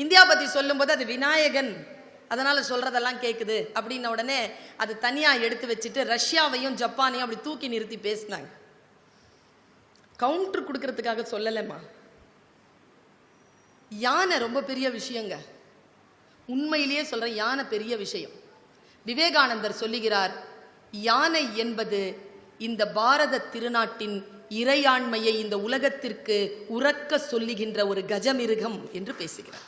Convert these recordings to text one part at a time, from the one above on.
India பத்தி சொல்லும்போது அது விநாயகன், அதனால சொல்றதெல்லாம் கேட்குது அப்படின்ன உடனே அது தனியா எடுத்து வச்சுட்டு ரஷ்யாவையும் ஜப்பானையும் அப்படி தூக்கி நிறுத்தி பேசினாங்க. கவுண்டர் கொடுக்கறதுக்காக சொல்லலமா. யானை ரொம்ப பெரிய விஷயங்க, உண்மையிலேயே சொல்றேன், யானை பெரிய விஷயம். விவேகானந்தர் சொல்லுகிறார், யானை என்பது இந்த பாரத திருநாட்டின் இறையாண்மையை இந்த உலகத்திற்கு உறக்க சொல்லுகின்ற ஒரு கஜமிருகம் என்று பேசுகிறார்.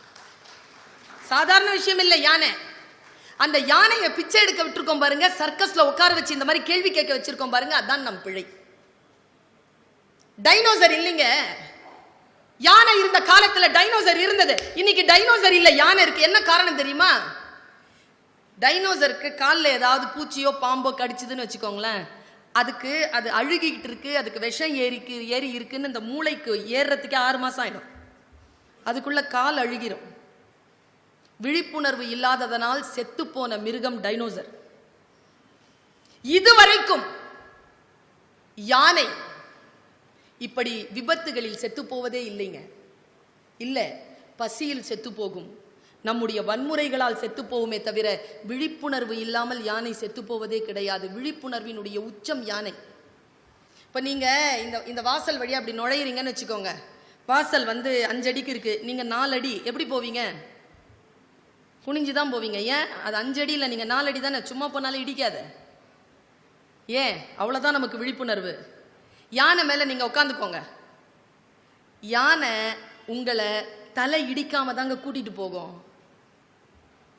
சாதாரண விஷயம் இல்லை யானை. அந்த யானையை பிச்சை எடுக்க விட்டுருக்கோம் பாருங்க, சர்க்கஸ்ல உட்கார வச்சு இந்த மாதிரி கேள்வி கேட்க வச்சிருக்கோம் பாருங்க, அதான் நம் பிழை. டைனோசர் இல்லைங்க, யானை இருந்த காலத்துல டைனோசர் இருந்தது. இன்னைக்கு டைனோசர் இல்ல, யானை இருக்கு. என்ன காரணம் தெரியுமா? டைனோசருக்கு காலில் ஏதாவது பூச்சியோ பாம்போ கடிச்சதுன்னு வச்சுக்கோங்களேன், அதுக்கு அது அழுகிட்டு இருக்கு, அதுக்கு விஷம் ஏறி இருக்குன்னு இந்த மூளைக்கு ஏறுறதுக்கே 6 மாசம் ஆயிடும். அதுக்குள்ள கால் அழுகிரும். விழிப்புணர்வு இல்லாததனால் செத்து போன மிருகம் டைனோசர். இதுவரைக்கும் யானை இப்படி விபத்துகளில் செத்து போவதே இல்லைங்க. இல்ல, பசியில் செத்து போகும், நம்முடைய வன்முறைகளால் செத்து போகுமே தவிர விழிப்புணர்வு இல்லாமல் யானை செத்து போவதே கிடையாது. விழிப்புணர்வினுடைய உச்சம் யானை. இப்ப நீங்க இந்த வாசல் வழியா அப்படி நுழையிறீங்கன்னு வச்சுக்கோங்க, வாசல் 5 அடிக்கு இருக்கு, நீங்க 4 அடி எப்படி போவீங்க? குனிஞ்சுதான் போவீங்க. ஏன்? அது 5 அடி இல்லை, நீங்க 4 அடி தானே. சும்மா போனாலும் இடிக்காத. ஏன்? அவ்வளவுதான் நமக்கு விழிப்புணர்வு. யானை மேல நீங்க உட்காந்துக்கோங்க, யானை உங்களை தலை இடிக்காம தாங்க கூட்டிட்டு போகும்.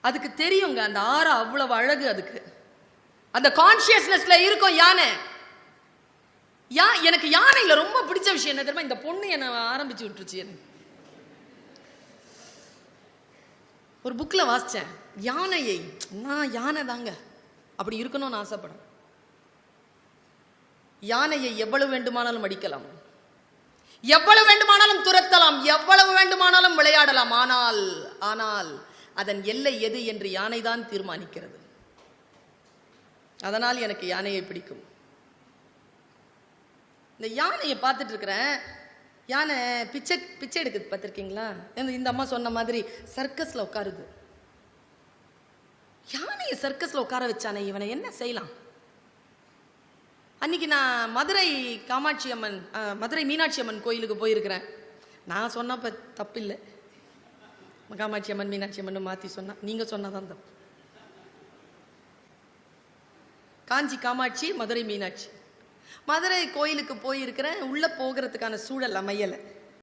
அதுக்கு தெரியுங்க, அந்த ஆற அவ்வளவு அழகு, அதுக்கு அந்த கான்சியஸ்னஸ்ல இருக்கும் யானை. எனக்கு யானையில ரொம்ப பிடிச்ச விஷயம் என்ன தெரியுமா? இந்த பொண்ணு என்ன ஆரம்பிச்சு விட்டுருச்சு. எனக்கு ஒரு புக்ல வாசிச்சேன், யானையை நான் யானை தாங்க அப்படி இருக்கணும்னு ஆசைப்படும். யானையை எவ்வளவு வேண்டுமானாலும் அடிக்கலாம், எவ்வளவு வேண்டுமானாலும் துரத்தலாம், எவ்வளவு வேண்டுமானாலும் விளையாடலாம். ஆனால் அதன் எல்லை எது என்று யானைதான் தீர்மானிக்கிறது. அதனால் எனக்கு யானையை பிடிக்கும். இந்த யானையை பார்த்துட்டு இருக்கிறேன், யானை பிச்சை எடுக்குது பார்த்துருக்கீங்களா? இந்த அம்மா சொன்ன மாதிரி சர்க்கஸ்ல உட்காருது. யானையை சர்க்கஸ்ல உட்கார வச்சானே, இவனை என்ன செய்யலாம்? அன்னைக்கு நான் மதுரை மீனாட்சி அம்மன் கோயிலுக்கு போயிருக்கிறேன். நான் சொன்னப்ப தப்பு இல்லை, காமாட்சி அம்மன் மீனாட்சி அம்மன் மாற்றி சொன்னா, நீங்க சொன்னதான் தப்பு. காஞ்சி காமாட்சி, மதுரை மீனாட்சி. மதுரை கோயிலுக்கு போயிருக்கிறேன், உள்ள போகிறதுக்கான சூழல் அமையலை.